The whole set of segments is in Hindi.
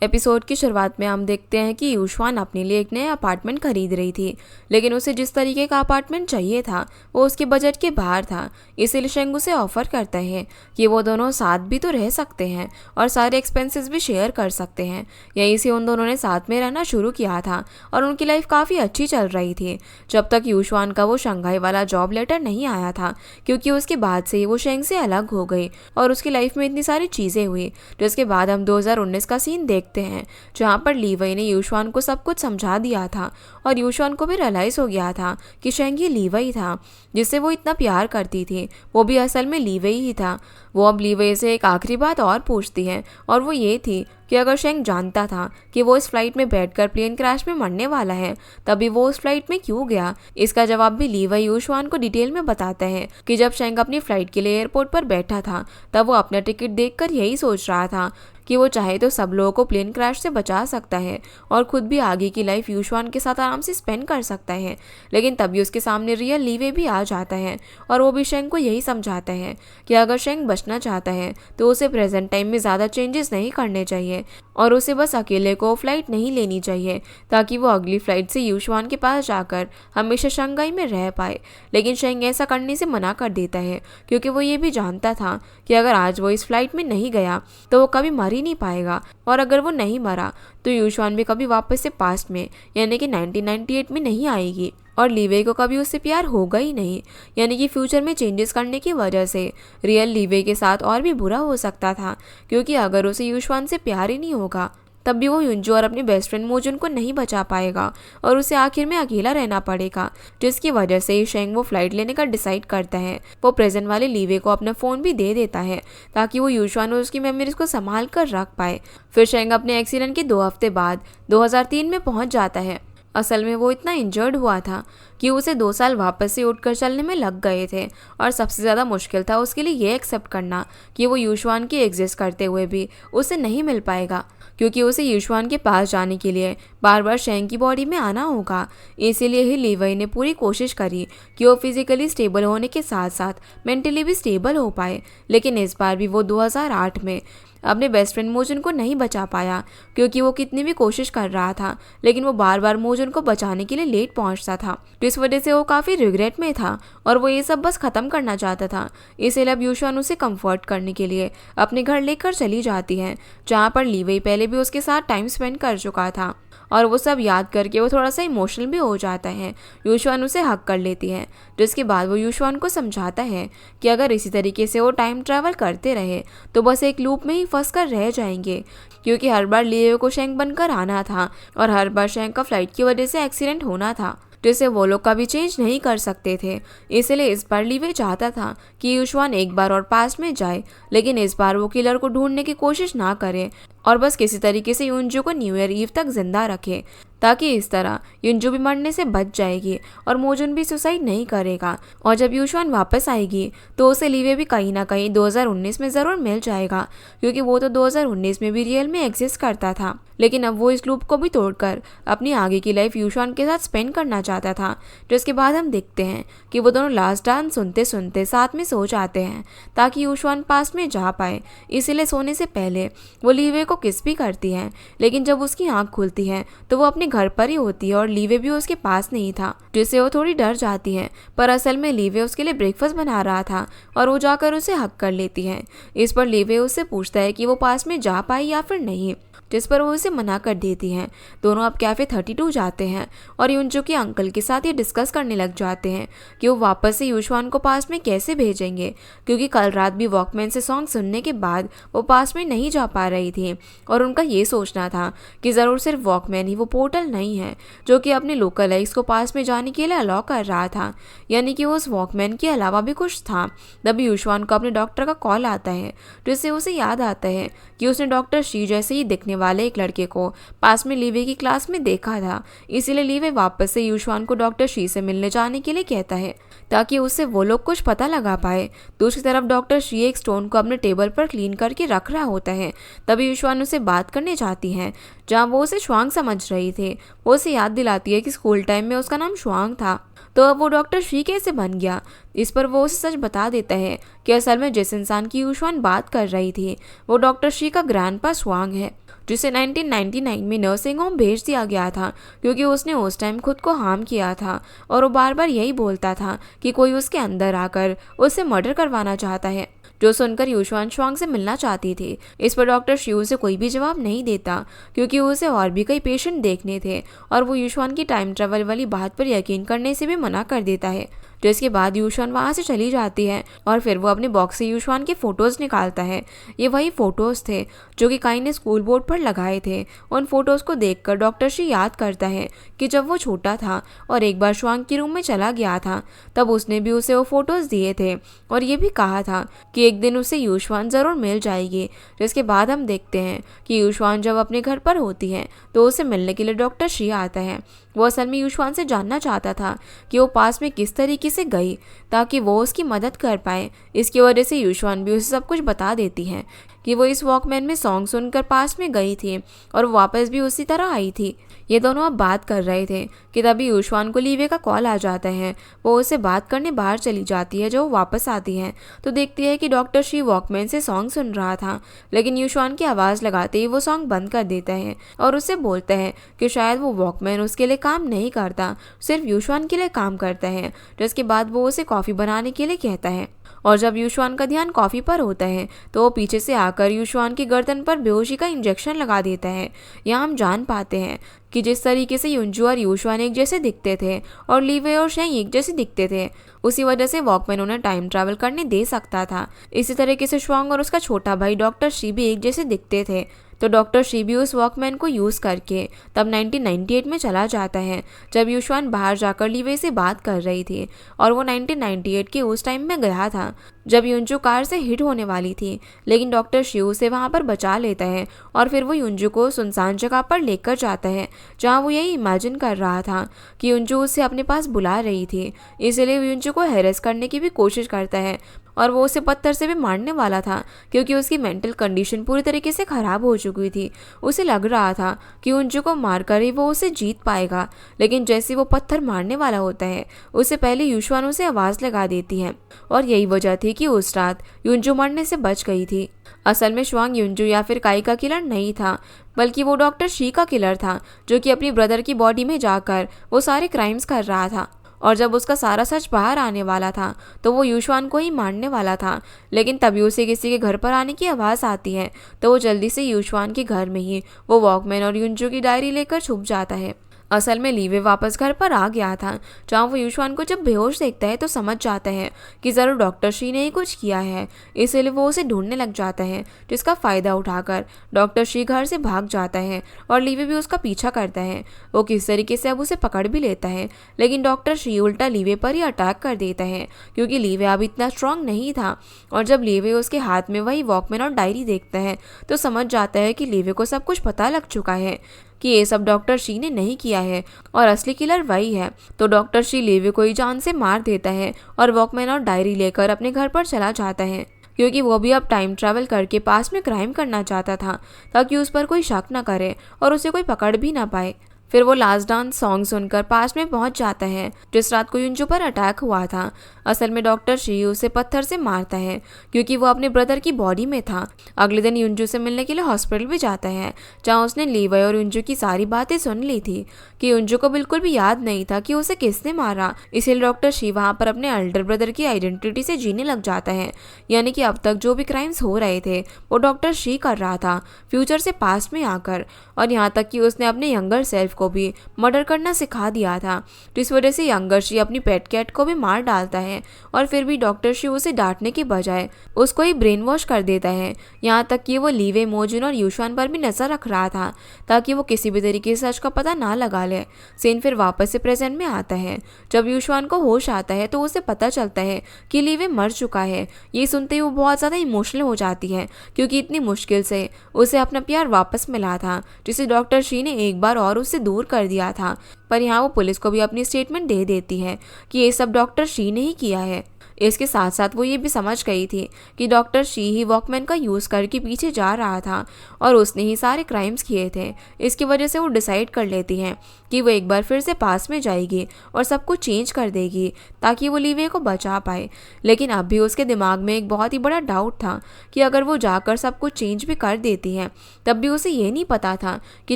एपिसोड की शुरुआत में हम देखते हैं कि यूशवान अपने लिए एक नया अपार्टमेंट खरीद रही थी, लेकिन उसे जिस तरीके का अपार्टमेंट चाहिए था वो उसके बजट के बाहर था। इसीलिए शेंग उसे ऑफर करता है कि वो दोनों साथ भी तो रह सकते हैं और सारे एक्सपेंसेस भी शेयर कर सकते हैं। यहीं से उन दोनों ने साथ में रहना शुरू किया था और उनकी लाइफ काफ़ी अच्छी चल रही थी, जब तक यूशवान का वो शंघाई वाला जॉब लेटर नहीं आया था, क्योंकि उसके बाद से ही वो शेंग से अलग हो गई और उसकी लाइफ में इतनी सारी चीज़ें हुई। जिसके बाद हम 2019 का सीन देखते हैं जहाँ पर लीवई ने यूशवान को सब कुछ समझा दिया था और यूशवान को भी रियलाइज़ हो गया था कि शेंग ये लीवई था जिससे वो इतना प्यार करती थी, वो भी असल में लीवई ही था। वो अब लीवई से एक आखिरी बात और पूछती है और वो ये थी कि अगर शेंग जानता था कि वो इस फ्लाइट में बैठकर प्लेन क्रैश में मरने वाला है, तभी वो उस फ्लाइट में क्यों गया। इसका जवाब भी लीवई यूशवान को डिटेल में बताता है कि जब शेंग अपनी फ्लाइट के लिए एयरपोर्ट पर बैठा था तब वो अपना टिकट देखकर यही सोच रहा था कि वो चाहे तो सब लोगों को प्लेन क्रैश से बचा सकता है और खुद भी आगे की लाइफ यूशवान के साथ आराम से स्पेंड कर सकता है। लेकिन तभी उसके सामने रियल लीवे भी आ जाता है और वो भी शेंग को यही समझाता है कि अगर शेंग बचना चाहता है तो उसे प्रेजेंट टाइम में ज़्यादा चेंजेस नहीं करने चाहिए और उसे बस अकेले को फ्लाइट नहीं लेनी चाहिए ताकि वो अगली फ्लाइट से यूशवान के पास जाकर हमेशा शंघाई में रह पाए। लेकिन शेंग ऐसा करने से मना कर देता है क्योंकि वो ये भी जानता था कि अगर आज वो इस फ्लाइट में नहीं गया तो वो कभी मर ही नहीं पाएगा और अगर वो नहीं मरा तो यूशवान भी कभी वापस से पास्ट में यानी कि 1998 में नहीं आएगी और लीवे को कभी उससे प्यार होगा ही नहीं, यानी कि फ्यूचर में चेंजेस करने की वजह से रियल लीवे के साथ और भी बुरा हो सकता था, क्योंकि अगर उसे यूशवान से प्यार ही नहीं होगा तब भी वो युंजू और अपने बेस्ट फ्रेंड मोजुन को नहीं बचा पाएगा और उसे आखिर में अकेला रहना पड़ेगा, जिसकी वजह से शेंग वो फ्लाइट लेने का डिसाइड करता है। वो प्रेजेंट वाले लीवे को अपना फ़ोन भी दे देता है ताकि वो यूशवान और उसकी मेमोरीज को संभाल कर रख पाए। फिर शेंग अपने एक्सीडेंट के 2 हफ्ते बाद 2003 में पहुंच जाता है। असल में वो इतना इंजर्ड हुआ था कि उसे 2 साल वापस से उठकर चलने में लग गए थे और सबसे ज़्यादा मुश्किल था उसके लिए ये एक्सेप्ट करना कि वो यूशवान के एग्जिस्ट करते हुए भी उसे नहीं मिल पाएगा, क्योंकि उसे यूशवान के पास जाने के लिए बार बार शेंग की बॉडी में आना होगा। इसीलिए ही लीवई ने पूरी कोशिश करी कि वो फिजिकली स्टेबल होने के साथ साथ मेंटली भी स्टेबल हो पाए, लेकिन इस बार भी वो 2008 में अपने बेस्ट फ्रेंड मोजुन को नहीं बचा पाया, क्योंकि वो कितनी भी कोशिश कर रहा था लेकिन वो बार बार मोजुन को बचाने के लिए लेट पहुंचता था। तो इस वजह से वो काफ़ी रिग्रेट में था और वो ये सब बस ख़त्म करना चाहता था। इसलिए अब यूशवान उसे कंफर्ट करने के लिए अपने घर लेकर चली जाती है, जहाँ पर लीवई पहले भी उसके साथ टाइम स्पेंड कर चुका था और वो सब याद करके वो थोड़ा सा इमोशनल भी हो जाता है। यूशवान उसे हक कर लेती है, जिसके बाद वो यूशवान को समझाता है कि अगर इसी तरीके से वो टाइम ट्रैवल करते रहे तो बस एक लूप में ही फंस कर रह जाएंगे, क्योंकि हर बार लियो को शेंग बनकर आना था और हर बार शेंग का फ्लाइट की वजह से एक्सीडेंट होना था, जिसे वो लोग कभी चेंज नहीं कर सकते थे। इसलिए इस बार लीवे चाहता था कि यूशवान एक बार और पास्ट में जाए, लेकिन इस बार वो किलर को ढूंढने की कोशिश ना करे और बस किसी तरीके से युंजू को न्यू ईयर ईव तक जिंदा रखे, ताकि इस तरह युंजू भी मरने से बच जाएगी और मोजुन भी सुसाइड नहीं करेगा। और जब यूशवान वापस आएगी तो उसे लीवे भी कहीं ना कहीं 2019 में ज़रूर मिल जाएगा, क्योंकि वो तो 2019 में भी रियल में एग्जिस्ट करता था। लेकिन अब वो इस लूप को भी तोड़कर अपनी आगे की लाइफ यूशवान के साथ स्पेंड करना चाहता था। जिसके बाद हम देखते हैं कि वो दोनों लास्ट डांस सुनते सुनते साथ में सो जाते हैं ताकि यूशवान पास में जा पाए। इसीलिए सोने से पहले वो लीवे को किस भी करती है, लेकिन जब उसकी आंख खुलती है तो वो अपने घर पर ही होती है और लीवे भी उसके पास नहीं था, जिससे वो थोड़ी डर जाती है। पर असल में लीवे उसके लिए ब्रेकफास्ट बना रहा था और वो जाकर उसे हक कर लेती है। इस पर लीवे उससे पूछता है कि वो पास में जा पाई या फिर नहीं, जिस पर वो उसे मना कर देती हैं। दोनों अब कैफ़े 32 जाते हैं और युंजू के अंकल के साथ ये डिस्कस करने लग जाते हैं कि वो वापस से यूशवान को पास में कैसे भेजेंगे, क्योंकि कल रात भी वॉकमैन से सॉन्ग सुनने के बाद वो पास में नहीं जा पा रही थी और उनका ये सोचना था कि ज़रूर सिर्फ वॉकमैन ही वो पोर्टल नहीं है जो कि अपने लोकल लाइक्स को पास में जाने के लिए अलाउ कर रहा था, यानी कि उस वॉकमैन के अलावा भी कुछ था। तभी यूशवान को अपने डॉक्टर का कॉल आता है, जिससे उसे याद आता है कि उसने डॉक्टर शी जैसे ही दिखने वाले एक लड़के को पास में लीवे की क्लास में देखा था। इसीलिए लीवे वापस से यूशवान को डॉक्टर शी से मिलने जाने के लिए कहता है ताकि उससे वो लोग कुछ पता लगा पाए। दूसरी तरफ डॉक्टर शी एक स्टोन को अपने टेबल पर क्लीन करके रख रहा होता है। तभी यूशवान उसे बात करने जाती है, जहाँ वो उसे श्वांग समझ रही थी। वो उसे याद दिलाती है कि स्कूल टाइम में उसका नाम श्वांग था, तो अब वो डॉक्टर शी कैसे बन गया। इस पर वो उसे सच बता देता है कि असल में जिस इंसान की यूशवान बात कर रही थी वो डॉक्टर शी का ग्रैंडपा श्वांग है, जिसे 1999 में नर्सिंग होम भेज दिया गया था क्योंकि उसने उस टाइम खुद को हार्म किया था और वो बार बार यही बोलता था कि कोई उसके अंदर आकर उससे मर्डर करवाना चाहता है, जो सुनकर यूशुआन स्वांग से मिलना चाहती थी। इस पर डॉक्टर शी उसे कोई भी जवाब नहीं देता क्योंकि उसे और भी कई पेशेंट देखने थे और वो यूशुआन की टाइम ट्रेवल वाली बात पर यकीन करने से भी मना कर देता है। जिसके बाद यूशुआन वहाँ से चली जाती है और फिर वो अपने बॉक्स से यूशुआन के फोटोज़ निकालता है। ये वही फोटोज़ थे जो कि काई ने स्कूल बोर्ड पर लगाए थे। उन फोटोज़ को देखकर डॉक्टर शी याद करता है कि जब वो छोटा था और एक बार स्वांग के रूम में चला गया था तब उसने भी उसे वो फोटोज़ दिए थे और ये भी कहा था कि एक दिन उसे यूशुआन ज़रूर मिल जाएगी। जिसके बाद हम देखते हैं कि यूशुआन जब अपने घर पर होती है तो उसे मिलने के लिए डॉक्टर शी आता है। वो असल में यूशुआन से जानना चाहता था कि वो पास में किस तरीके से गई ताकि वो उसकी मदद कर पाए। इसकी वजह से यूशुआन भी उसे सब कुछ बता देती है कि वो इस वॉकमैन में सॉन्ग सुनकर पास में गई थी और वापस भी उसी तरह आई थी। ये दोनों अब बात कर रहे थे कि तभी यूशुआन को लीवे का कॉल आ जाता है। वो उससे बात करने बाहर चली जाती है। जो वो वापस आती है तो देखती है कि डॉक्टर शी वॉकमैन से सॉन्ग सुन रहा था, लेकिन यूशुआन की आवाज़ लगाते ही वो सॉन्ग बंद कर देता है और उससे बोलता है कि शायद वो वॉकमैन उसके लिए काम नहीं करता, सिर्फ यूशुआन के लिए काम करता है। जिसके बाद वो उसे कॉफ़ी बनाने के लिए कहता है और जब यूशुआन का ध्यान कॉफ़ी पर होता है तो वो पीछे से आकर यूशुआन की गर्दन पर बेहोशी का इंजेक्शन लगा देता है। यहाँ हम जान पाते हैं कि जिस तरीके से युंजू और यूशुआन एक जैसे दिखते थे और लीवे और शेंग एक जैसे दिखते थे, उसी वजह से वॉकमैन उन्हें टाइम ट्रैवल करने दे सकता था। इसी तरीके से स्वांग और उसका छोटा भाई डॉक्टर शी भी एक जैसे दिखते थे। तो डॉक्टर शी भी उस वॉकमैन को यूज़ करके तब 1998 में चला जाता है जब यूशुआन बाहर जाकर लीवे से बात कर रही थी और वो 1998 के उस टाइम में गया था जब युंजू कार से हिट होने वाली थी, लेकिन डॉक्टर शी उसे वहाँ पर बचा लेता है और फिर वो युंजू को सुनसान जगह पर लेकर जाता है जहाँ वो यही इमेजिन कर रहा था कि युंजू उसे अपने पास बुला रही थी। इसलिए वो युंजू को हैरेस करने की भी कोशिश करता है और वो उसे पत्थर से भी मारने वाला था क्योंकि उसकी मेंटल कंडीशन पूरी तरीके से ख़राब हो चुकी थी। उसे लग रहा था कि युंजू को मारकर ही वो उसे जीत पाएगा, लेकिन जैसे वो पत्थर मारने वाला होता है उससे पहले यूशुआन उसे आवाज़ लगा देती है और यही वजह थी कि उस रात युंजू मरने से बच गई थी। असल में स्वांग युंजू या फिर काई का किलर नहीं था, बल्कि वो डॉक्टर शी का किलर था जो कि अपनी ब्रदर की बॉडी में जाकर वो सारे क्राइम्स कर रहा था। और जब उसका सारा सच बाहर आने वाला था तो वो यूशुआन को ही मारने वाला था, लेकिन तभी उसे किसी के घर पर आने की आवाज़ आती है तो वो जल्दी से यूशुआन के घर में ही वो वॉकमैन और युंजू की डायरी लेकर छुप जाता है। असल में लीवे वापस घर पर आ गया था जहाँ वो यूशुआन को जब बेहोश देखता है तो समझ जाता है कि ज़रूर डॉक्टर शी ने ही कुछ किया है, इसलिए वो उसे ढूंढने लग जाता है जिसका फ़ायदा उठाकर डॉक्टर शी घर से भाग जाता है और लीवे भी उसका पीछा करता है। वो किस तरीके से अब उसे पकड़ भी लेता है, लेकिन डॉक्टर शी उल्टा लीवे पर ही अटैक कर देता है क्योंकि लीवे अब इतना स्ट्रांग नहीं था। और जब लीवे उसके हाथ में वही वॉकमैन और डायरी देखता है तो समझ जाता है कि लीवे को सब कुछ पता लग चुका है कि ये सब डॉक्टर शी ने नहीं किया है और असली किलर वही है। तो डॉक्टर शी लीवे को ही जान से मार देता है और वॉकमैन और डायरी लेकर अपने घर पर चला जाता है क्योंकि वो भी अब टाइम ट्रैवल करके पास में क्राइम करना चाहता था ताकि उस पर कोई शक ना करे और उसे कोई पकड़ भी ना पाए। फिर वो लास्ट डांस सॉन्ग सुनकर पास में पहुंच जाता है जिस रात को युंजू पर अटैक हुआ था। असल में डॉक्टर शी उसे पत्थर से मारता है क्योंकि वो अपने ब्रदर की बॉडी में था। अगले दिन युंजू से मिलने के लिए हॉस्पिटल भी जाता है जहां उसने लीवे और युंजू की सारी बातें सुन ली थी कि युंजू को बिल्कुल भी याद नहीं था कि उसे किसने मारा। इसीलिए डॉक्टर शी वहाँ पर अपने एल्डर ब्रदर की आइडेंटिटी से जीने लग जाता है, यानी कि अब तक जो भी क्राइम्स हो रहे थे वो डॉक्टर शी कर रहा था फ्यूचर से पास्ट में आकर, और यहाँ तक कि उसने अपने यंगर सेल्फ को भी मर्डर करना सिखा दिया था। जिस वजह से यंगर शी अपनी पेट कैट को भी मार डालता है और फिर भी डॉक्टर शी उसे डांटने के बजाय उसको ही ब्रेन वॉश कर देता है। यहाँ तक कि वो लीवे, मोजुन और यूशुआन पर भी नजर रख रहा था ताकि वो किसी भी तरीके से सच का पता ना लगा ले। सीन फिर वापस से प्रेजेंट में आता है। जब यूशुआन को होश आता है तो उसे पता चलता है कि लीवे मर चुका है। ये सुनते ही वो बहुत ज़्यादा इमोशनल हो जाती है क्योंकि इतनी मुश्किल से उसे अपना प्यार वापस मिला था जिसे डॉक्टर शी ने एक बार और उससे दूर कर दिया था। पर यहाँ वो पुलिस को भी अपनी स्टेटमेंट दे देती है कि ये सब डॉक्टर शी ने ही किया है। इसके साथ साथ वो ये भी समझ गई थी कि डॉक्टर शी ही वॉकमैन का यूज़ करके पीछे जा रहा था और उसने ही सारे क्राइम्स किए थे। इसकी वजह से वो डिसाइड कर लेती हैं कि वो एक बार फिर से पास में जाएगी और सब कुछ चेंज कर देगी ताकि वो लीवे को बचा पाए। लेकिन अब भी उसके दिमाग में एक बहुत ही बड़ा डाउट था कि अगर वो जाकर सब कुछ चेंज भी कर देती है तब भी उसे ये नहीं पता था कि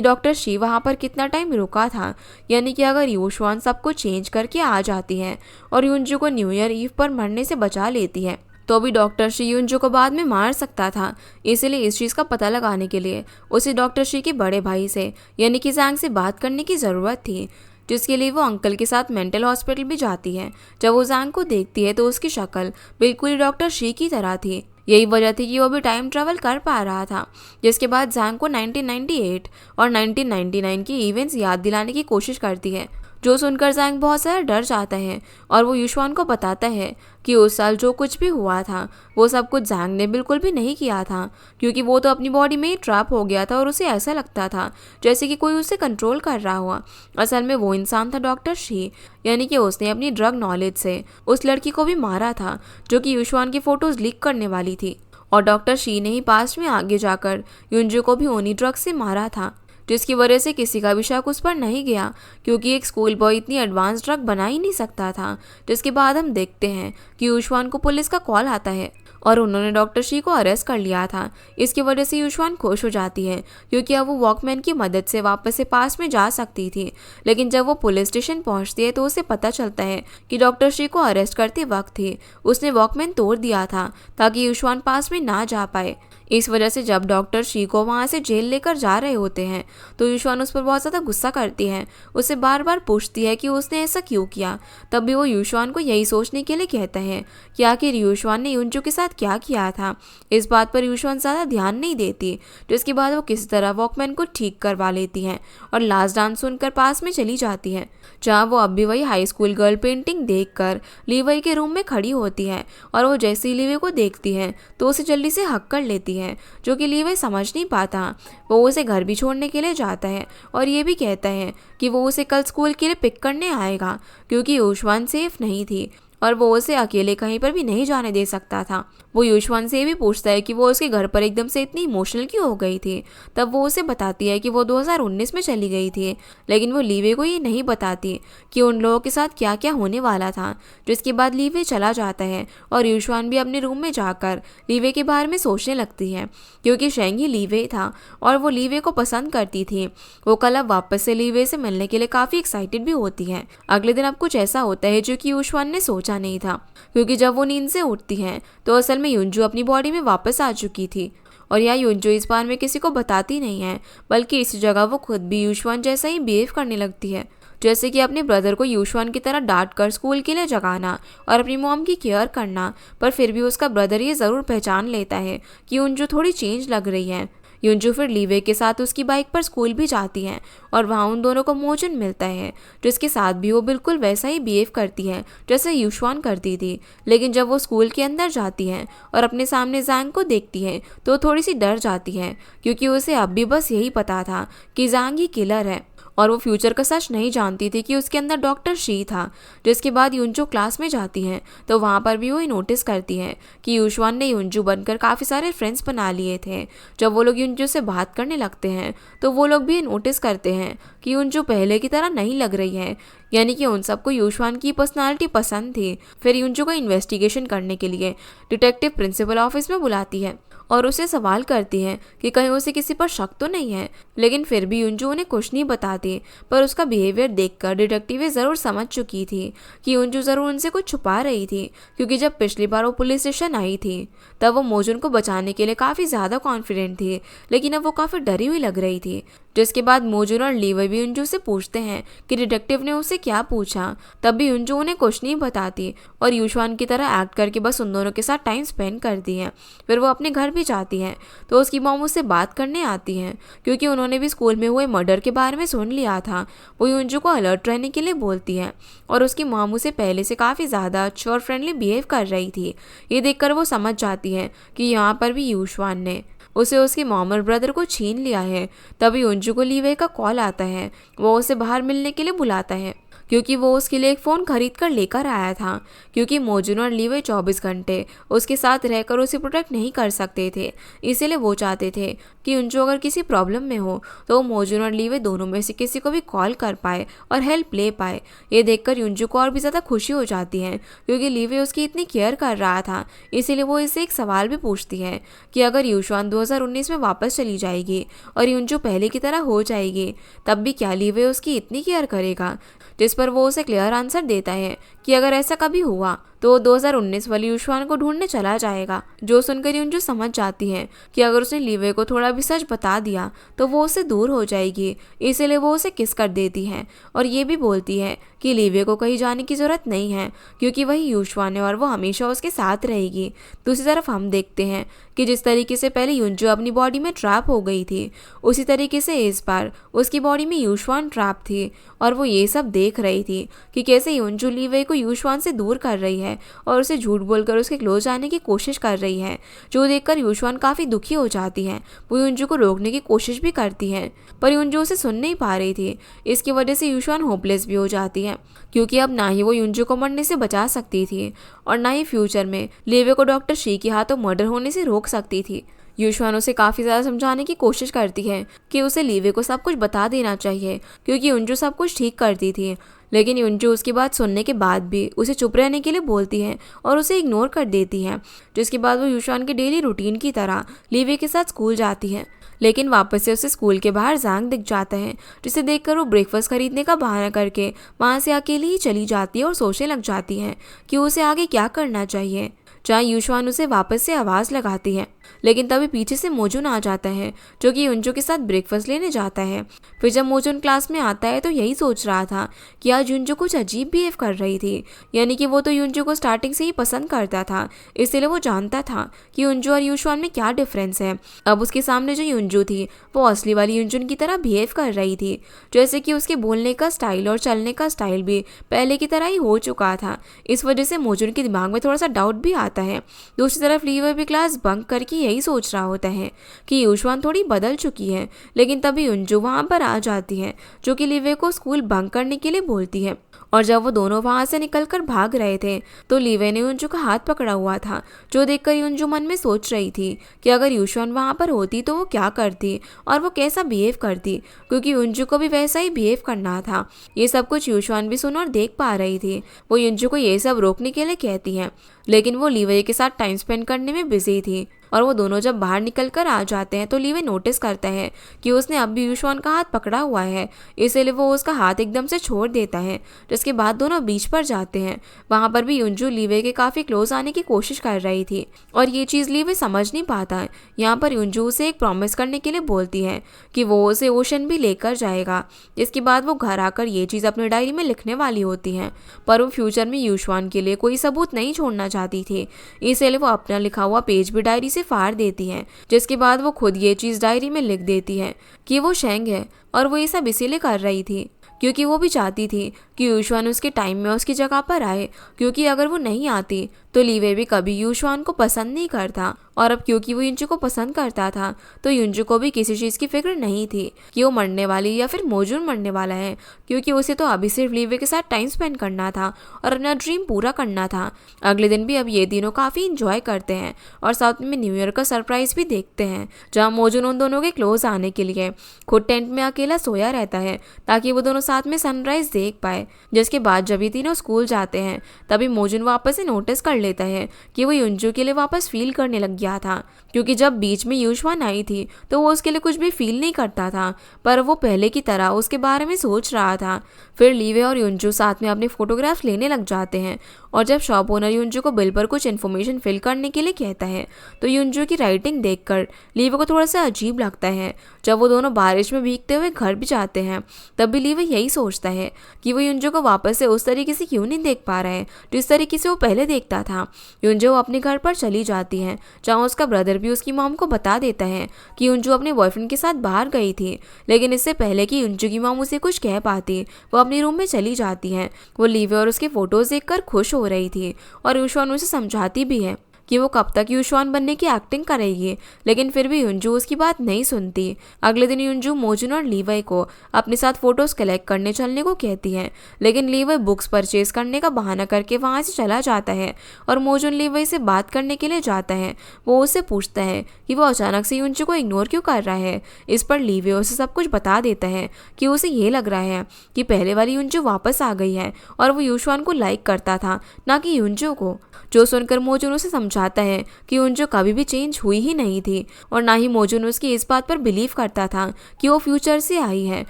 डॉक्टर शी वहाँ पर कितना टाइम रुका था। यानी कि अगर यूशवान सब कुछ चेंज करके आ जाती है और युनजू को न्यू ईयर ईव पर मरने से बचा लेती है तो भी डॉक्टर शी युनजू को बाद में मार सकता था। इसलिए इस चीज़ का पता लगाने के लिए उसे डॉक्टर शी के बड़े भाई से यानी कि जैंग से बात करने की ज़रूरत थी, जिसके लिए वो अंकल के साथ मेंटल हॉस्पिटल भी जाती है। जब वो जैंग को देखती है तो उसकी शक्ल बिल्कुल ही डॉक्टर शी की तरह थी। यही वजह थी कि वो भी टाइम ट्रैवल कर पा रहा था। जिसके बाद जैंग को 1998 और 1999 की इवेंट्स याद दिलाने की कोशिश करती है, जो सुनकर जैंग बहुत ज़्यादा डर जाता है और वो युशवान को बताता है कि उस साल जो कुछ भी हुआ था वो सब कुछ जैंग ने बिल्कुल भी नहीं किया था, क्योंकि वो तो अपनी बॉडी में ही ट्रैप हो गया था और उसे ऐसा लगता था जैसे कि कोई उसे कंट्रोल कर रहा हुआ। असल में वो इंसान था डॉक्टर शी, यानी कि उसने अपनी ड्रग नॉलेज से उस लड़की को भी मारा था जो कि युशवान की फ़ोटोज़ लीक करने वाली थी। और डॉक्टर शी ने ही पास्ट में आगे जाकर युनजू को भी उन्हीं ड्रग से मारा था, जिसकी वजह से किसी का भी शक उस पर नहीं गया, क्योंकि एक स्कूल बॉय इतनी एडवांस ड्रग बना ही नहीं सकता था। जिसके बाद हम देखते हैं कि युशवान को पुलिस का कॉल आता है और उन्होंने डॉक्टर शी को अरेस्ट कर लिया था। इसकी वजह से युशवान खुश हो जाती है क्योंकि अब वो वॉकमैन की मदद से वापस से पास में जा सकती थी। लेकिन जब वो पुलिस स्टेशन पहुंचती है तो उसे पता चलता है कि डॉक्टर शी को अरेस्ट करते वक्त ही उसने वॉकमैन तोड़ दिया था ताकि युशवान पास में ना जा पाए। इस वजह से जब डॉक्टर शी को वहाँ से जेल लेकर जा रहे होते हैं तो युशवान उस पर बहुत ज़्यादा गुस्सा करती है। उसे बार बार पूछती है कि उसने ऐसा क्यों किया। तब भी वो युशवान को यही सोचने के लिए कहता है कि आखिर युशवान ने युनजू के साथ क्या किया था। इस बात पर युशवान ज़्यादा ध्यान नहीं देती, जिसके बाद वो किसी तरह वॉकमैन को ठीक करवा लेती हैं और लास्ट डांस सुनकर पास में चली जाती है, जहाँ वो अब भी वही हाई स्कूल गर्ल पेंटिंग देखकर लीवई के रूम में खड़ी होती है। और वो जैसे ही लीवे को देखती है तो उसे जल्दी से हक कर लेती है, जो कि लीवे समझ नहीं पाता। वो उसे घर भी छोड़ने के लिए जाता है और ये भी कहता है कि वो उसे कल स्कूल के लिए पिक करने आएगा, क्योंकि युशवान सेफ नहीं थी और वो उसे अकेले कहीं पर भी नहीं जाने दे सकता था। वो युशवान से भी पूछता है कि वो उसके घर पर एकदम से इतनी इमोशनल क्यों हो गई थी। तब वो उसे बताती है कि वो 2019 में चली गई थी, लेकिन वो लीवे को ये नहीं बताती कि उन लोगों के साथ क्या क्या होने वाला था। जिसके बाद लीवे चला जाता है और युशवान भी अपने रूम में जाकर लीवे के बारे में सोचने लगती है, क्योंकि शेंग ही लीवे था और वो लीवे को पसंद करती थी। वो कल अब वापस से लीवे से मिलने के लिए काफ़ी एक्साइटेड भी होती है। अगले दिन अब कुछ ऐसा होता है जो कि युशवान ने सोचा नहीं था, क्योंकि जब वो नींद से उठती हैं तो असल में युनजू अपनी बॉडी में वापस आ चुकी थी। और यह युनजू इस बार में किसी को बताती नहीं है, बल्कि इसी जगह वो खुद भी युशवान जैसा ही बिहेव करने लगती है, जैसे कि अपने ब्रदर को युशवान की तरह डांट कर स्कूल के लिए जगाना और अपनी मॉम की केयर करना। पर फिर भी उसका ब्रदर ये ज़रूर पहचान लेता है कि युनजू थोड़ी चेंज लग रही है। युनजू फिर लीवे के साथ उसकी बाइक पर स्कूल भी जाती हैं और वहाँ उन दोनों को मोजन मिलता है, जिसके साथ भी वो बिल्कुल वैसा ही बिहेव करती है जैसे युशवान करती थी। लेकिन जब वो स्कूल के अंदर जाती है और अपने सामने जैंग को देखती है तो थोड़ी सी डर जाती है, क्योंकि उसे अब भी बस यही पता था कि जैंग ही किलर है और वो फ्यूचर का सच नहीं जानती थी कि उसके अंदर डॉक्टर शी था। जिसके बाद युनजू क्लास में जाती हैं तो वहाँ पर भी वो नोटिस करती है कि युशवान ने युनजू बनकर काफ़ी सारे फ्रेंड्स बना लिए थे। जब वो लोग युनजू से बात करने लगते हैं तो वो लोग भी नोटिस करते हैं कि युनजू पहले की तरह नहीं लग रही है, यानी कि उन सबको युशवान की पर्सनालिटी पसंद थी। फिर युनजू को इन्वेस्टिगेशन करने के लिए डिटेक्टिव प्रिंसिपल ऑफिस में बुलाती है और उसे सवाल करती है कि कहीं उसे किसी पर शक तो नहीं है। लेकिन फिर भी युनजू उन्हें कुछ नहीं बताती, पर उसका बिहेवियर देखकर डिटेक्टिव ज़रूर समझ चुकी थी कि युनजू ज़रूर उनसे कुछ छुपा रही थी, क्योंकि जब पिछली बार वो पुलिस स्टेशन आई थी तब वो मोजुन को बचाने के लिए काफ़ी ज़्यादा कॉन्फिडेंट थी, लेकिन अब वो काफ़ी डरी हुई लग रही थी। जिसके बाद मोजुन और लीवे भी युनजू से पूछते हैं कि डिटेक्टिव ने उससे क्या पूछा। तब भी युनजू उन्हें कुछ नहीं बताती और युशवान की तरह एक्ट करके बस उन दोनों के साथ टाइम स्पेंड करती है। फिर वो अपने घर भी जाती हैं तो उसकी मॉम उससे बात करने आती हैं, क्योंकि उन्होंने भी स्कूल में हुए मर्डर के बारे में सुन लिया था। वो युनजू को अलर्ट रहने के लिए बोलती है और उसकी मॉम उसे पहले से काफ़ी ज़्यादा अच्छी और फ्रेंडली बिहेव कर रही थी। ये देखकर वो समझ जाती है कि यहाँ पर भी युशवान ने उसे उसके मॉम और ब्रदर को छीन लिया है। तभी युनजू को लीवे का कॉल आता है। वो उसे बाहर मिलने के लिए बुलाता है, क्योंकि वो उसके लिए एक फ़ोन खरीद कर लेकर आया था, क्योंकि मोजून और लीवे 24 घंटे उसके साथ रहकर उसे प्रोटेक्ट नहीं कर सकते थे। इसीलिए वो चाहते थे कि युंजू अगर किसी प्रॉब्लम में हो तो मोजून और लीवे दोनों में से किसी को भी कॉल कर पाए और हेल्प ले पाए। ये देखकर युंजू को और भी ज़्यादा खुशी हो जाती है, क्योंकि लीवे उसकी इतनी केयर कर रहा था। इसीलिए वो इससे एक सवाल भी पूछती है कि अगर यूशुआन 2019 में वापस चली जाएगी और युंजू पहले की तरह हो जाएगी, तब भी क्या लीवे उसकी इतनी केयर करेगा? जिस पर वो उसे क्लियर आंसर देता है कि अगर ऐसा कभी हुआ तो 2019 वाली यूशुआन को ढूंढने चला जाएगा। जो सुनकर युंजू समझ जाती है कि अगर उसने लीवे को थोड़ा भी सच बता दिया तो वो उससे दूर हो जाएगी। इसीलिए वो उसे किस कर देती है और ये भी बोलती है कि लीवे को कहीं जाने की ज़रूरत नहीं है, क्योंकि वही यूशुआन है और वो हमेशा उसके साथ रहेगी। दूसरी तरफ हम देखते हैं कि जिस तरीके से पहले युंजू अपनी बॉडी में ट्रैप हो गई थी, उसी तरीके से इस बार उसकी बॉडी में यूशुआन ट्रैप थी और वो ये सब देख रही थी कि कैसे युंजू लीवे को यूशुआन से दूर कर रही है और उसे झूठ बोलकर उसके क्लोज आने की कोशिश कर रही है। जो देखकर यूशुआन काफ़ी दुखी हो जाती है। वो युंजू को रोकने की कोशिश भी करती है, पर युंजू उसे सुन नहीं पा रही थी। इसकी वजह से यूशुआन होपलेस भी हो जाती है, क्योंकि अब ना ही वो युंजू को मरने से बचा सकती थी और ना ही फ्यूचर में लीवे को डॉक्टर शी के हाथों मर्डर होने से रोक सकती थी। यूशुआन उसे काफ़ी ज़्यादा समझाने की कोशिश करती है कि उसे लीवे को सब कुछ बता देना चाहिए, क्योंकि युंजू सब कुछ ठीक करती थी। लेकिन युंजू उसकी बात सुनने के बाद भी उसे चुप रहने के लिए बोलती है और उसे इग्नोर कर देती है। जिसके बाद वो यूशुआन के डेली रूटीन की तरह लीवे के साथ स्कूल जाती है। लेकिन वापस से उसे स्कूल के बाहर जांग दिख जाता है, जिसे देखकर वो ब्रेकफास्ट खरीदने का बहाना करके वहाँ से अकेली ही चली जाती है और सोचने लग जाती है कि उसे आगे क्या करना चाहिए। जहाँ यूशुआन उसे वापस से आवाज़ लगाती है, लेकिन तभी पीछे से मोजून आ जाता है, जो कि युंजू के साथ ब्रेकफास्ट लेने जाता है। फिर जब मोजून क्लास में आता है तो यही सोच रहा था कि आज युंजू कुछ अजीब बिहेव कर रही थी, यानी कि वो तो युंजू को स्टार्टिंग से ही पसंद करता था, इसलिए वो जानता था कि युंजू और यूशुआन में क्या डिफरेंस है। अब उसके सामने जो युंजू थी वो असली वाली युंजून की तरह बिहेव कर रही थी, जैसे कि उसके बोलने का स्टाइल और चलने का स्टाइल भी पहले की तरह ही हो चुका था। इस वजह से मोजून के दिमाग में थोड़ा सा डाउट भी आता है। दूसरी तरफ लीवे भी क्लास बंक करके यही सोच रहा होता है कि यूशुआन थोड़ी बदल चुकी है, लेकिन तभी युंजू वहाँ पर आ जाती है, जो कि लीवे को स्कूल बंक करने के लिए बोलती है। और जब वो दोनों वहाँ से निकलकर भाग रहे थे तो लीवे ने युंजू का हाथ पकड़ा हुआ था, जो देखकर युंजू मन में सोच रही थी कि अगर यूशुआन वहाँ पर होती तो वो क्या करती और वो कैसा बिहेव करती, क्योंकि युंजू को भी वैसा ही बिहेव करना था। ये सब कुछ यूशुआन भी सुन और देख पा रही थी। वो युंजू को ये सब रोकने के लिए कहती है, लेकिन वो लीवे के साथ टाइम स्पेंड करने में बिजी थी। और वो दोनों जब बाहर निकल कर आ जाते हैं तो लीवे नोटिस करता है कि उसने अब भी यूशुआन का हाथ पकड़ा हुआ है, इसलिए वो उसका हाथ एकदम से छोड़ देता है। जिसके बाद दोनों बीच पर जाते हैं। वहाँ पर भी युंजू लीवे के काफ़ी क्लोज आने की कोशिश कर रही थी और ये चीज़ लीवे समझ नहीं पाता। यहाँ पर युंजू उसे एक प्रॉमिस करने के लिए बोलती है कि वो उसे ओशन भी लेकर जाएगा। जिसके बाद वो घर आकर ये चीज़ अपनी डायरी में लिखने वाली होती है, पर वो फ्यूचर में यूशुआन के लिए कोई सबूत नहीं छोड़ना चाहती थी, इसलिए वो अपना लिखा हुआ पेज भी डायरी फाड़ देती है। जिसके बाद वो खुद ये चीज़ डायरी में लिख देती है कि वो शेंग है और वो ये सब इसीलिए कर रही थी क्योंकि वो भी चाहती थी कि यूशुआन उसके टाइम में उसकी जगह पर आए, क्योंकि अगर वो नहीं आती तो लीवे भी कभी यूशुआन को पसंद नहीं करता। और अब क्योंकि वो युंजू को पसंद करता था तो युंजू को भी किसी चीज़ की फिक्र नहीं थी कि वो मरने वाली या फिर मोजून मरने वाला है, क्योंकि उसे तो अभी सिर्फ लीवे के साथ टाइम स्पेंड करना था और अपना ड्रीम पूरा करना था। अगले दिन भी अब ये तीनों काफ़ी इंजॉय करते हैं और साथ में न्यू ईयर का सरप्राइज भी देखते हैं, जहाँ मोजून उन दोनों के क्लोज आने के लिए खुद टेंट में अकेला सोया रहता है ताकि वो दोनों साथ में सनराइज देख पाए। जिसके बाद जब ये तीनों स्कूल जाते हैं तभी मोजून वापस से नोटिस कर लेता है कि वो युंजू के लिए वापस फील करने लग गया था, क्योंकि जब बीच में यूशुआन आई थी तो वो उसके लिए कुछ भी फील नहीं करता था, पर वो पहले की तरह उसके बारे में सोच रहा था। फिर लीवे और युंजू साथ में अपने फोटोग्राफ्स लेने लग जाते हैं और जब शॉप ओनर युंजू को बिल पर कुछ इन्फॉर्मेशन फिल करने के लिए कहता है तो युंजू की राइटिंग देखकर लीवे को थोड़ा सा अजीब लगता है। जब वो दोनों बारिश में भीगते हुए घर भी जाते हैं तब भी लीवे यही सोचता है कि वो युंजू को वापस से उस तरीके से क्यों नहीं देख पा रहा है जिस तरीके से वो पहले देखता था। युंजू अपने घर पर चली जाती है, जहाँ उसका ब्रदर भी उसकी मॉम को बता देता है कि युंजू अपने बॉयफ्रेंड के साथ बाहर गई थी। लेकिन इससे पहले कि युंजू की मॉम उसे कुछ कह पाती वो अपने रूम में चली जाती है। वो लीवे और उसके फोटोज देखकर खुश हो रही थी और यूशुआन उसे समझाती भी है कि वो कब तक यूशुआन बनने की एक्टिंग करेगी, लेकिन फिर भी युनजू उसकी बात नहीं सुनती। अगले दिन युनजू मोजुन और लीवई को अपने साथ फोटोज कलेक्ट करने चलने को कहती है, लेकिन लीवई बुक्स परचेज करने का बहाना करके वहां से चला जाता है और मोजुन लीवई से बात करने के लिए जाता है। वो उससे पूछता है कि वो अचानक से युनजू को इग्नोर क्यों कर रहा है। इस पर लीवई उसे सब कुछ बता देता है कि उसे ये लग रहा है कि पहले वाली युनजू वापस आ गई है और वो यूशुआन को लाइक करता था, ना कि युनजू को। जो सुनकर मोजुन उसे समझाता है कि युनजू कभी भी चेंज हुई ही नहीं थी और ना ही मोजुन उसकी इस बात पर बिलीव करता था कि वो फ्यूचर से आई है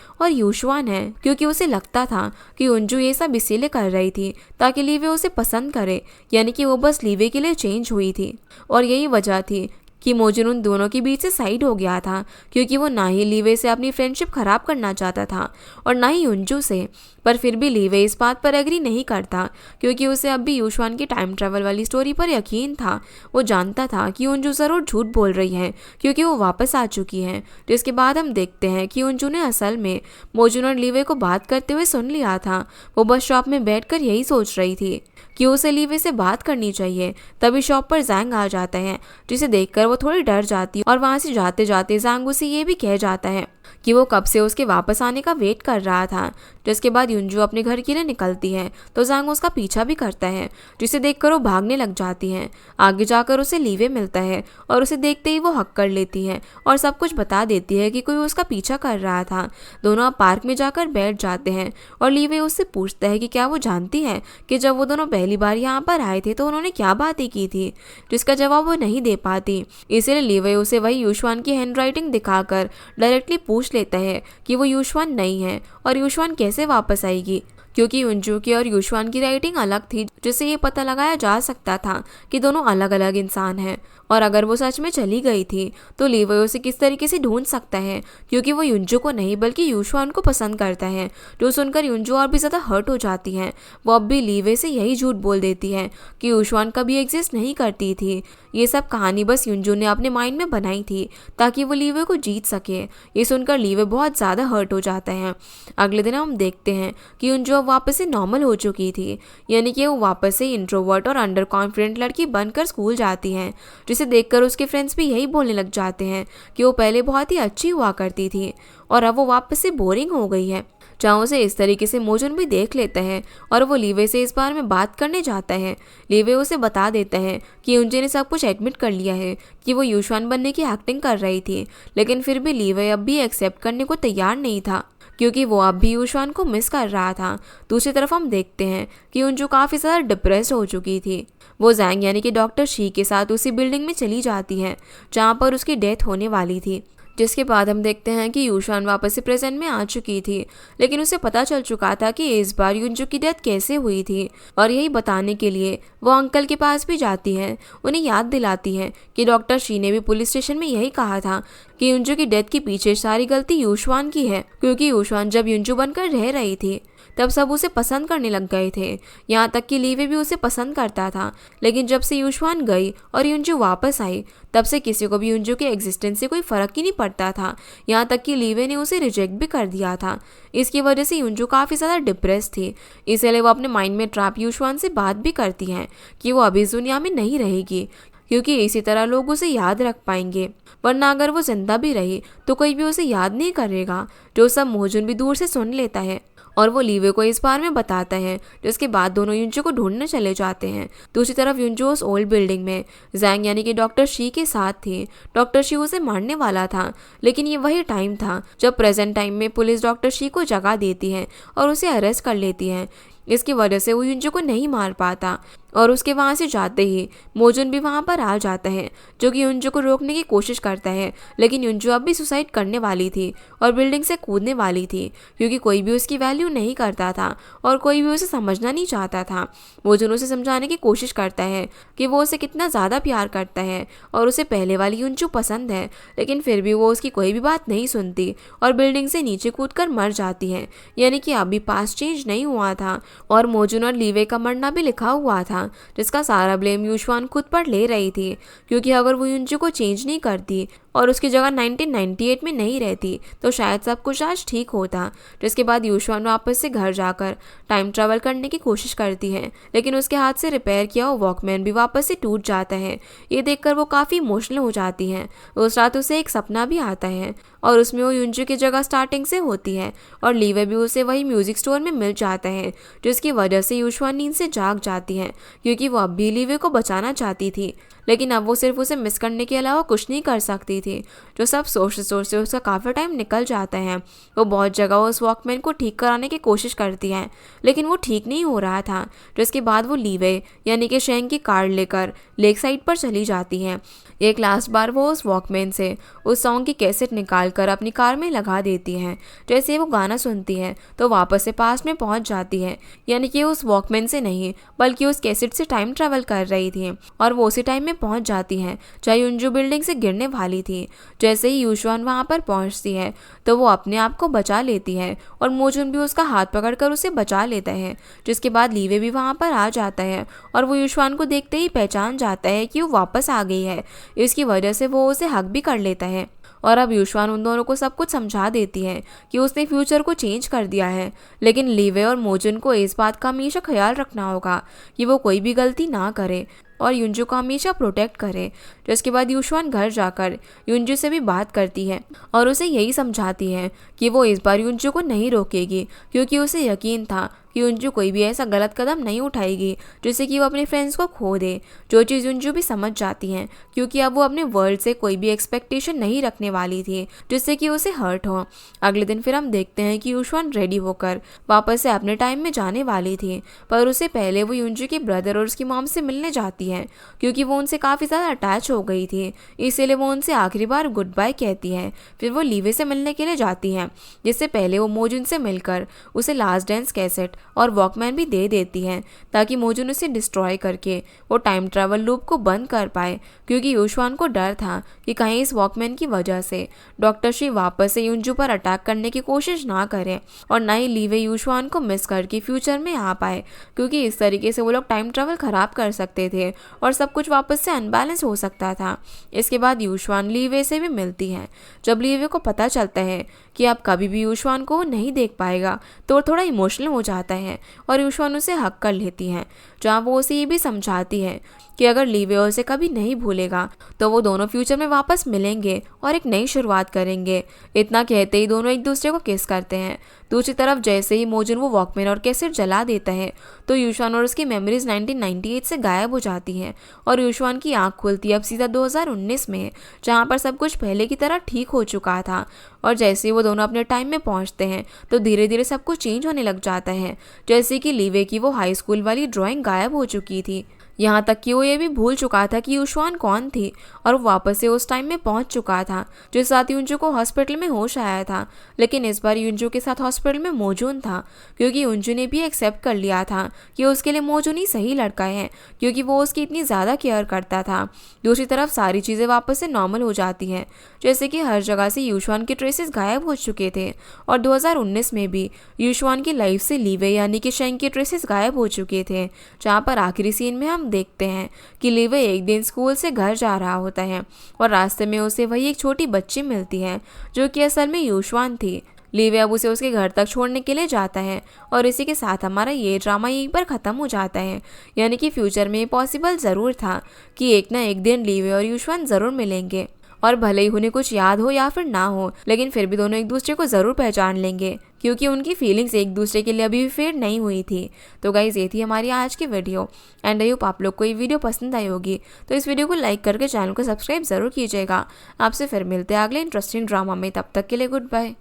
और यूशुआन है, क्योंकि उसे लगता था कि युनजू ये सब इसीलिए कर रही थी ताकि लीवे उसे पसंद करे, यानी कि वो बस लीवे के लिए चेंज हुई थी। और यही वजह थी कि मोजुन उन दोनों के बीच से साइड हो गया था, क्योंकि वो ना ही लीवे से अपनी फ्रेंडशिप खराब करना चाहता था और ना ही युनजू से। पर फिर भी लीवे इस बात पर एग्री नहीं करता, क्योंकि उसे अब भी यूशुआन की टाइम ट्रैवल वाली स्टोरी पर यकीन था। वो जानता था कि युनजू जरूर झूठ बोल रही है क्योंकि वो वापस आ चुकी है। जिसके बाद हम देखते हैं कि युनजू ने असल में मोजुन और लीवे को बात करते हुए सुन लिया था। वो बस शॉप में बैठकर यही सोच रही थी कि उसे लीवे से बात करनी चाहिए। तभी शॉप पर जैंग आ जाता है, जिसे देखकर वो थोड़ी डर जाती है और वहां से जाते जाते जैंग उसे ये भी कह जाता है कि वो कब से उसके वापस आने का वेट कर रहा था। जिसके बाद युनजू अपने घर के लिए निकलती है तो जैंग उसका पीछा भी करता है, जिसे देखकर वो भागने लग जाती है। आगे जाकर उसे लीवे मिलता है और उसे देखते ही वो हक कर लेती है और सब कुछ बता देती है कि कोई उसका पीछा कर रहा था। दोनों अब पार्क में जाकर बैठ जाते हैं और लीवे उससे पूछता है कि क्या वो जानती है कि जब वो दोनों पहली बार यहाँ पर आए थे तो उन्होंने क्या बातें की थी, जिसका जवाब वो नहीं दे पाती। इसीलिए लीवे उसे वही यूशुआन की हैंडराइटिंग दिखाकर डायरेक्टली पूछ लेता है कि वो यूशुआन नहीं है और यूशुआन कैसे वापस आएगी, क्योंकि युनजू की और यूशुआन की राइटिंग अलग थी, जिससे ये पता लगाया जा सकता था कि दोनों अलग अलग इंसान हैं। और अगर वो सच में चली गई थी तो लीवे उसे किस तरीके से ढूंढ सकता है, क्योंकि वो युनजू को नहीं बल्कि यूशुआन को पसंद करता है। जो सुनकर युनजू और भी ज़्यादा हर्ट हो जाती है। वो अब भी लीवे से यही झूठ बोल देती है कि यूशुआन कभी एग्जिस्ट नहीं करती थी। ये सब कहानी बस युनजू ने अपने माइंड में बनाई थी ताकि वो लीवे को जीत सके। ये सुनकर लीवे बहुत ज़्यादा हर्ट हो जाता है। अगले दिन हम देखते हैं कि युनजू अब वापस से नॉर्मल हो चुकी थी, यानी कि वो वापस से इंट्रोवर्ट और अंडर कॉन्फिडेंट लड़की बनकर स्कूल जाती है, जिसे देखकर उसके फ्रेंड्स भी यही बोलने लग जाते हैं कि वो पहले बहुत ही अच्छी हुआ करती थी और अब वो वापस से बोरिंग हो गई है। जहाँ उसे इस तरीके से मोजुन भी देख लेता है और वो लीवे से इस बारे में बात करने जाता है। लीवे उसे बता देता है कि युनजू ने सब कुछ एडमिट कर लिया है कि वो यूशुआन बनने की एक्टिंग कर रही थी, लेकिन फिर भी लीवे अब भी एक्सेप्ट करने को तैयार नहीं था, क्योंकि वो अब भी यूशुआन को मिस कर रहा था। दूसरी तरफ हम देखते हैं कि युनजू काफ़ी ज़्यादा डिप्रेस्ड हो चुकी थी। वो जैंग यानी कि डॉक्टर शी के साथ उसी बिल्डिंग में चली जाती है जहाँ पर उसकी डेथ होने वाली थी। जिसके बाद हम देखते हैं कि यूशुआन वापस से प्रेजेंट में आ चुकी थी, लेकिन उसे पता चल चुका था कि इस बार युनजू की डेथ कैसे हुई थी। और यही बताने के लिए वो अंकल के पास भी जाती है, उन्हें याद दिलाती है कि डॉक्टर शी ने भी पुलिस स्टेशन में यही कहा था कि युनजू की डेथ के पीछे सारी गलती यूशुआन की है, क्योंकि यूशुआन जब युनजू बनकर रह रही थी तब सब उसे पसंद करने लग गए थे, यहाँ तक कि लीवे भी उसे पसंद करता था। लेकिन जब से यूशुआन गई और युनजू वापस आई तब से किसी को भी युनजू के एग्जिस्टेंस से कोई फर्क ही नहीं पड़ता था, यहाँ तक कि लीवे ने उसे रिजेक्ट भी कर दिया था। इसकी वजह से युनजू काफ़ी ज़्यादा डिप्रेस थी, इसलिए वो अपने माइंड में ट्रैप यूशुआन से बात भी करती हैं कि वो अभी इस दुनिया में नहीं रहेगी, क्योंकि इसी तरह लोग उसे याद रख पाएंगे, वरना अगर वो जिंदा भी रही तो कोई भी उसे याद नहीं करेगा। जो सब मोजुन भी दूर से सुन लेता है और वो लीवे को इस बारे में बताता है, जिसके बाद दोनों युनजू को ढूंढने चले जाते हैं। दूसरी तरफ युनजू उस ओल्ड बिल्डिंग में जैंग यानी कि डॉक्टर शी के साथ थी। डॉक्टर शी उसे मारने वाला था, लेकिन ये वही टाइम था जब प्रेजेंट टाइम में पुलिस डॉक्टर शी को जगह देती है और उसे अरेस्ट कर लेती है। इसकी वजह से वो युनजू को नहीं मार पाता और उसके वहाँ से जाते ही मोजुन भी वहाँ पर आ जाता है, जो कि युनजू को रोकने की कोशिश करता है। लेकिन युनजू अब भी सुसाइड करने वाली थी और बिल्डिंग से कूदने वाली थी, क्योंकि कोई भी उसकी वैल्यू नहीं करता था और कोई भी उसे समझना नहीं चाहता था। मोजुन उसे समझाने की कोशिश करता है कि वो उसे कितना ज़्यादा प्यार करता है और उसे पहले वाली युनजू पसंद है, लेकिन फिर भी वो उसकी कोई भी बात नहीं सुनती और बिल्डिंग से नीचे कूद मर जाती है, यानी कि अभी पास्ट चेंज नहीं हुआ था और मोजुन और लीवे का मरना भी लिखा हुआ था, जिसका सारा ब्लेम यूशुआन खुद पर ले रही थी, क्योंकि अगर वो युनजू को चेंज नहीं करती और उसकी जगह 1998 में नहीं रहती तो शायद सब कुछ आज ठीक होता। जिसके बाद यूशुआन वापस से घर जाकर टाइम ट्रैवल करने की कोशिश करती है, लेकिन उसके हाथ से रिपेयर किया हुआ वॉकमैन भी वापस से टूट जाता है। ये देखकर वो काफ़ी इमोशनल हो जाती है। उस रात उसे एक सपना भी आता है और उसमें वो युंजू की जगह स्टार्टिंग से होती है और लीवे भी उसे वही म्यूजिक स्टोर में मिल जाता है, जिसकी वजह से यूशुआन नींद से जाग जाती है क्योंकि वो अब भी लीवे को बचाना चाहती थी। लेकिन अब वो सिर्फ उसे मिस करने के अलावा कुछ नहीं कर सकती थी। जो सब सोचते सोचते उसका काफ़ी टाइम निकल जाता है। वो बहुत जगह उस वॉकमैन को ठीक कराने की कोशिश करती है, लेकिन वो ठीक नहीं हो रहा था। जिसके बाद वो लीवे यानी कि शेंग की कार लेकर लेक साइड पर चली जाती है। एक लास्ट बार वो उस वॉकमैन से उस सॉन्ग की कैसेट निकाल कर अपनी कार में लगा देती है। जैसे वो गाना सुनती है तो वापस से पास्ट में पहुंच जाती है, यानी कि उस वॉकमैन से नहीं बल्कि उस कैसेट से टाइम ट्रैवल कर रही थी और वो उसी टाइम में पहुंच जाती है जहाँ युंजू बिल्डिंग से गिरने वाली थी। जैसे ही यूशुआन वहां पर पहुंचती है तो वो अपने आप को बचा लेती है और मोजुन भी उसका हाथ पकड़कर उसे बचा लेता है। जिसके बाद लीवे भी वहां पर आ जाता है और वो यूशुआन को देखते ही पहचान जाता है कि वो वापस आ गई है। इसकी वजह से वो उसे हक भी कर लेता है और अब यूशुआन उन दोनों को सब कुछ समझा देती है कि उसने फ्यूचर को चेंज कर दिया है, लेकिन लीवे और मोजुन को इस बात का हमेशा ख्याल रखना होगा कि वो कोई भी गलती ना करे और युंजू को हमेशा प्रोटेक्ट करे। जिसके बाद यूशुआन घर जाकर युंजू से भी बात करती है और उसे यही समझाती है कि वो इस बार युंजू को नहीं रोकेगी क्योंकि उसे यकीन था कि युंजू कोई भी ऐसा गलत कदम नहीं उठाएगी जिससे कि वो अपने फ्रेंड्स को खो दे। जो चीज़ युंजू भी समझ जाती है क्योंकि अब वो अपने वर्ल्ड से कोई भी एक्सपेक्टेशन नहीं रखने वाली थी जिससे कि उसे हर्ट हो। अगले दिन फिर हम देखते हैं कि यूशुआन रेडी होकर वापस से अपने टाइम में जाने वाली थी, पर उससे पहले वो युंजू के ब्रदर और उसकी मॉम से मिलने जाती है क्योंकि वो उनसे काफ़ी ज़्यादा अटैच हो गई थी, इसीलिए वो उनसे आखिरी बार गुड बाय कहती है। फिर वो लीवे से मिलने के लिए जाती है, जिससे पहले वो मोजुन से मिलकर उसे लास्ट डांस कैसेट और वॉकमैन भी दे देती है ताकि मोजुन उसे डिस्ट्रॉय करके वो टाइम ट्रैवल लूप को बंद कर पाए, क्योंकि यूशुआन को डर था कि कहीं इस वॉकमैन की वजह से डॉक्टर शी वापस से युंजू पर अटैक करने की कोशिश ना करे और ना ही लीवे यूशुआन को मिस करके फ्यूचर में आ पाए, क्योंकि इस तरीके से वो लोग टाइम ट्रैवल खराब कर सकते थे और सब कुछ वापस से अनबैलेंस हो सकता था। इसके बाद यूशुआन लीवे से भी मिलती है। जब लीवे को पता चलता है कि अब कभी भी यूशुआन को नहीं देख पाएगा तो वो थोड़ा इमोशनल हो जाता है और यूशुआन उसे हक कर लेती है, जहाँ वो उसे ये भी समझाती है कि अगर लीवे उसे कभी नहीं भूलेगा तो वो दोनों फ्यूचर में वापस मिलेंगे और एक नई शुरुआत करेंगे। इतना कहते ही दोनों एक दूसरे को किस करते हैं। दूसरी तरफ जैसे ही मोजुन वो वॉकमैन और कैसेट जला देता है तो यूशुआन और उसकी मेमोरीज 1998 से गायब हो जाती हैं और यूशुआन की आंख खुलती है अब सीधा 2019 में, जहाँ पर सब कुछ पहले की तरह ठीक हो चुका था। और जैसे ही वो दोनों अपने टाइम में पहुँचते हैं तो धीरे धीरे सब कुछ चेंज होने लग जाता है। जैसे कि लीवे की वो हाई स्कूल वाली ड्राइंग गायब हो चुकी थी, यहाँ तक कि वो ये भी भूल चुका था कि यूशुआन कौन थी और वो वापस से उस टाइम में पहुंच चुका था जिस साथ युंजू को हॉस्पिटल में होश आया था। लेकिन इस बार युंजू के साथ हॉस्पिटल में मोजुन था, क्योंकि युंजू ने भी एक्सेप्ट कर लिया था कि उसके लिए मोजुन ही सही लड़का है, क्योंकि वो उसकी इतनी ज़्यादा केयर करता था। दूसरी तरफ सारी चीज़ें वापस से नॉर्मल हो जाती हैं, जैसे कि हर जगह से यूशुआन के ट्रेसेस गायब हो चुके थे और 2019 में भी यूशुआन की लाइफ से लीवे यानी कि शेंग के ट्रेसेस गायब हो चुके थे, जहाँ पर आखिरी सीन में हम देखते हैं कि लीवे एक दिन स्कूल से घर जा रहा होता है और रास्ते में उसे वही एक छोटी बच्ची मिलती है जो कि असल में यूशुआन थी। लीवे अब उसे उसके घर तक छोड़ने के लिए जाता है और इसी के साथ हमारा ये ड्रामा यहीं पर ख़त्म हो जाता है। यानी कि फ्यूचर में पॉसिबल ज़रूर था कि एक ना एक दिन लीवे और यूशुआन ज़रूर मिलेंगे और भले ही उन्हें कुछ याद हो या फिर ना हो, लेकिन फिर भी दोनों एक दूसरे को ज़रूर पहचान लेंगे, क्योंकि उनकी फीलिंग्स एक दूसरे के लिए अभी भी फेड नहीं हुई थी। तो गाइज ये थी हमारी आज की वीडियो एंड आई होप आप लोग को ये वीडियो पसंद आई होगी। तो इस वीडियो को लाइक करके चैनल को सब्सक्राइब ज़रूर कीजिएगा। आपसे फिर मिलते हैं अगले इंटरेस्टिंग ड्रामा में, तब तक के लिए गुड बाय।